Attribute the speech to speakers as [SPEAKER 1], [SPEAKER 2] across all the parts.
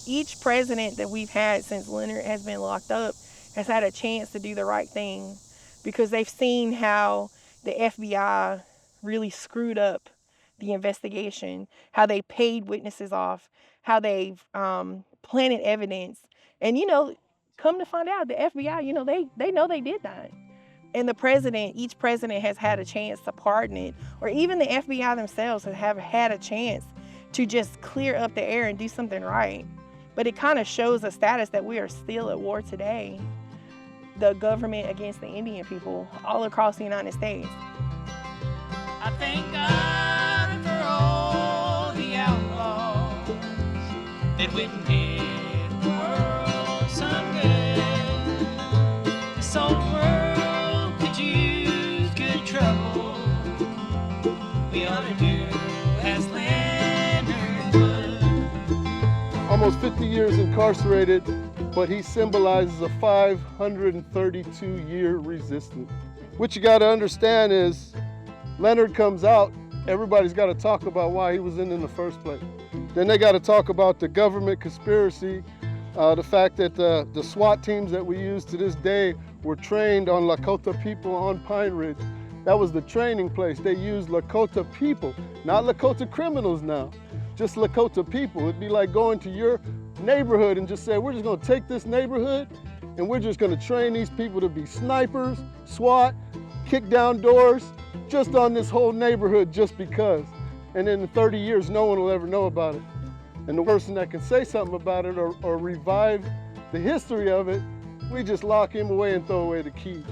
[SPEAKER 1] each president that we've had since Leonard has been locked up has had a chance to do the right thing, because they've seen how the FBI really screwed up the investigation, how they paid witnesses off, how they've planted evidence. And, come to find out, the FBI, they know they did that. And each president has had a chance to pardon it, or even the FBI themselves have had a chance to just clear up the air and do something right. But it kind of shows a status that we are still at war today, the government against the Indian people all across the United States.
[SPEAKER 2] I thank God for all the outlaws that wouldn't give the world some good. This old world could use good trouble. We ought to do as Leonard would.
[SPEAKER 3] Almost 50 years incarcerated, but he symbolizes a 532-year resistance. What you got to understand is, Leonard comes out, everybody's got to talk about why he was in the first place. Then they got to talk about the government conspiracy, the fact that the SWAT teams that we use to this day were trained on Lakota people on Pine Ridge. That was the training place. They used Lakota people, not Lakota criminals now, just Lakota people. It'd be like going to your neighborhood and just say, we're just going to take this neighborhood and we're just going to train these people to be snipers, SWAT, kick down doors, just on this whole neighborhood just because. And in 30 years, no one will ever know about it. And the person that can say something about it or revive the history of it, we just lock him away and throw away the key.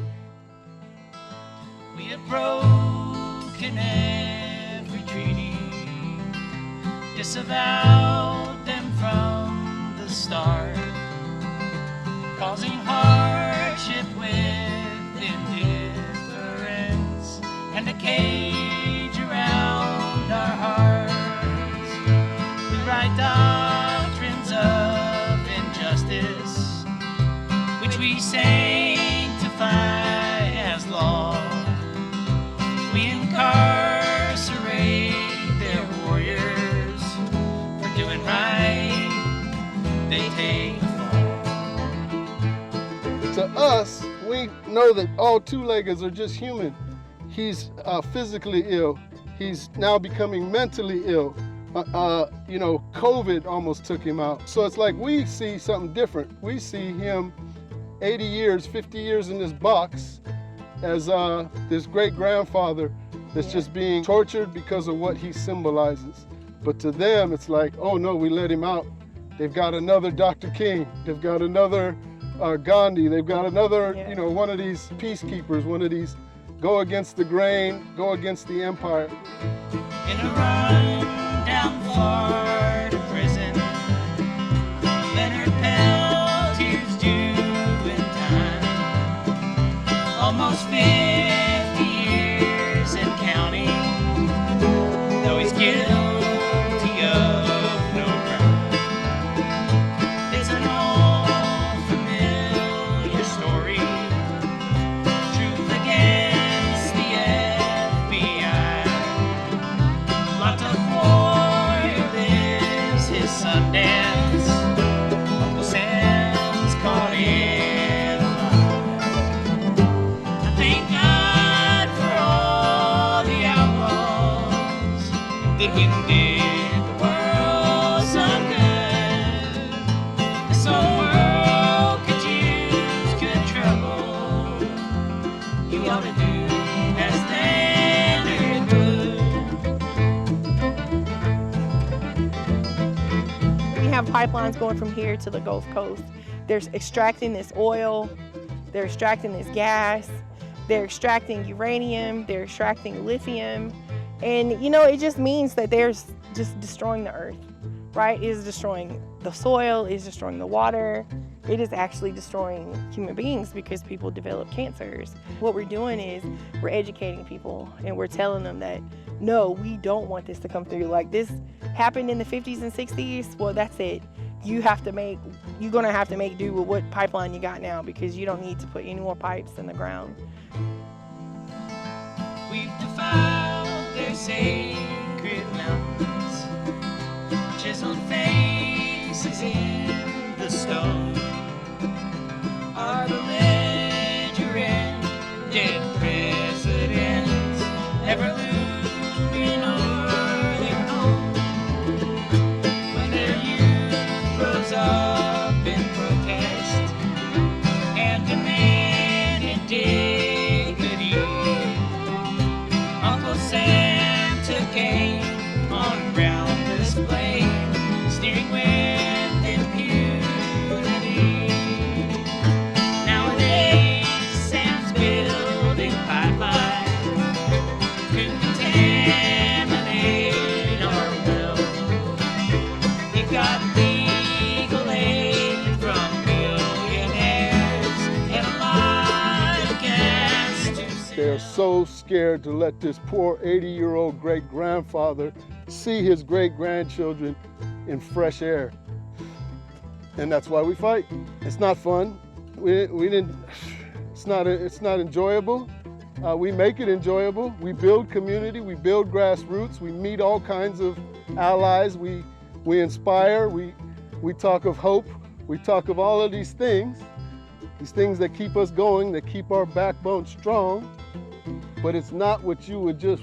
[SPEAKER 2] We have broken every treaty, disavowed them from the start, causing hardship with indifference and a cage around our hearts. We write doctrines of injustice, which we sanctify as law. We incarcerate their warriors for doing right. They take the fall.
[SPEAKER 3] To us, we know that all two-leggeds are just human. He's physically ill. He's now becoming mentally ill. COVID almost took him out. So it's like we see something different. We see him 80 years, 50 years in this box as this great-grandfather that's just being tortured because of what he symbolizes. But to them, it's like, oh no, we let him out. They've got another Dr. King. They've got another Gandhi. They've got another, one of these peacekeepers, one of these go against the grain, go against the empire.
[SPEAKER 2] In a run down Florida prison, Leonard Peltier's doing time. Almost 50 years and counting, though he's guilty of no crime. It's an old familiar story, truth against the FBI. Locked up warrior lives his Sundance. Uncle Sam's caught in a lie. I thank God for all the outlaws that we did the world some good. This old world could use good trouble. You ought to do as Leonard would.
[SPEAKER 1] We have pipelines going from here to the Gulf Coast. They're extracting this oil, they're extracting this gas, they're extracting uranium, they're extracting lithium. And it just means that they're just destroying the earth, right? It is destroying the soil, it is destroying the water. It is actually destroying human beings because people develop cancers. What we're doing is we're educating people and we're telling them that, no, we don't want this to come through. Like this happened in the 50s and 60s, well, that's it. You're gonna have to make do with what pipeline you got now, because you don't need to put any more pipes in the ground.
[SPEAKER 2] We've defiled their sacred mountains, chiseled faces faces in the stone are belligerent dead presidents, ever looming o'er their home. When their youth grows up in protest and demanded dignity, Uncle Santa came on ground display, steering with impunity. Nowadays, Santa's building pipelines to contaminate our wells. He got legal aid from billionaires and a lot of gas to
[SPEAKER 3] They're so scared to let this poor 80-year-old great-grandfather see his great-grandchildren in fresh air. And that's why we fight. It's not fun. It's not enjoyable. We make it enjoyable. We build community, we build grassroots, we meet all kinds of allies, we inspire, we talk of hope, we talk of all of these things that keep us going, that keep our backbone strong, but it's not what you would just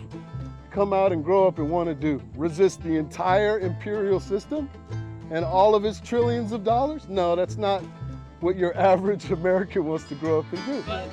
[SPEAKER 3] come out and grow up and want to do. Resist the entire imperial system and all of its trillions of dollars? No, that's not what your average American wants to grow up and do.
[SPEAKER 2] but